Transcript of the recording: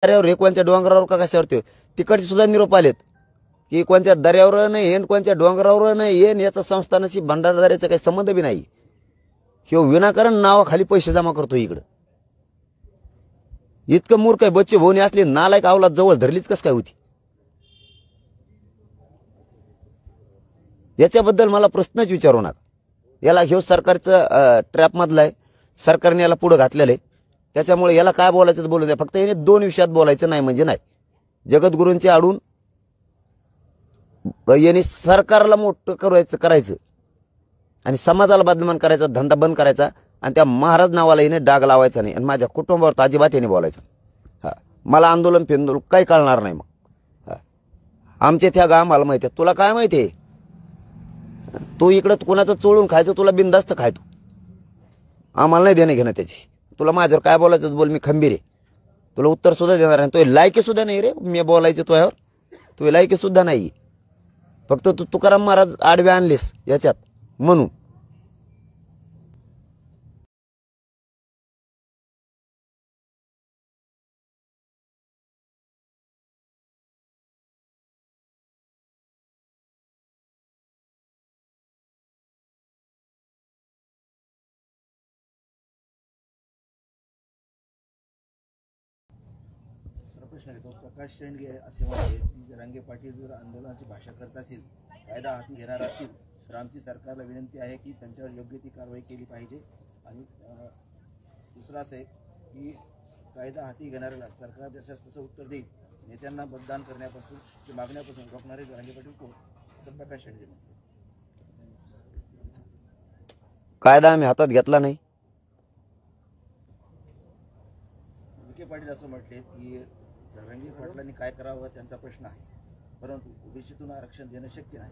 दर्यावर हे कोणत्या डोंगरावर का कशावरती तिकडचे सुद्धा निरोप आलेत की कोणत्या दर्यावर नाही येन कोणत्या डोंगरावर नाही येन याचा संस्थानाशी भंडारदाऱ्याचा काही संबंध बी नाही। ह्यो विनाकारण नावाखाली पैसे जमा करतो इकडं। इतकं मूर्ख आहे बच्चे भोवणी असली नालायक अवलाद जवळ धरलीच कस काय होती। याच्याबद्दल मला प्रश्नच विचारू नका। याला ह्यो सरकारचं ट्रॅप मधला आहे, सरकारने याला पुढे घातलेलं आहे। त्याच्यामुळे याला काय बोलायचं तर बोलू द्या, फक्त याने दोन विषयात बोलायचं नाही म्हणजे नाही। जगद्गुरूंचे आडून याने सरकारला मोठं करायचं आणि समाजाला बदनाम करायचा धंदा बंद करायचा आणि त्या महाराज नावाला याने डाग लावायचा नाही आणि माझ्या कुटुंबावर अजिबात याने बोलायचं। हा, मला आंदोलन फिंदोलन काही कळणार नाही। मग आमचे त्या आम्हाला माहिती आहे, तुला काय माहिती आहे? तू इकडं कुणाचं चोळून खायचं तुला बिनधास्त खायतो, आम्हाला नाही देणं घेणं त्याची। तुला माझ्यावर काय बोलायचं बोल, मी खंबीर आहे, तुला उत्तर सुद्धा देणार नाही। तो लायकी सुद्धा नाही रे मी बोलायचं तुझ्यावर, तू लायकी सुद्धा नाही। फक्त तू तुकाराम महाराज आडवे आणलेस याच्यात म्हणून। प्रश्न घेतो। प्रकाश शेंडगे असे म्हणते की जरांगे पाटील जर आंदोलनाची भाषा करत असतील, कायदा हाती घेणार असतील तर आमची सरकारला विनंती आहे की त्यांच्यावर योग्य ती कारवाई केली पाहिजे। आणि दुसरा असं आहे की कायदा हाती घेणाऱ्याला सरकार जसं तसं उत्तर देईल, नेत्यांना मतदान करण्यापासून ते मागण्यापासून रोखणारे जरांगे पाटील कोण, असं प्रकाश शेंडगे म्हणतो। कायदा आम्ही हातात घेतला नाही। विखे पाटील असं म्हटले की जरांगे पाटलांनी काय करावं त्यांचा प्रश्न आहे, परंतु ओबीसीतून आरक्षण देणं शक्य नाही।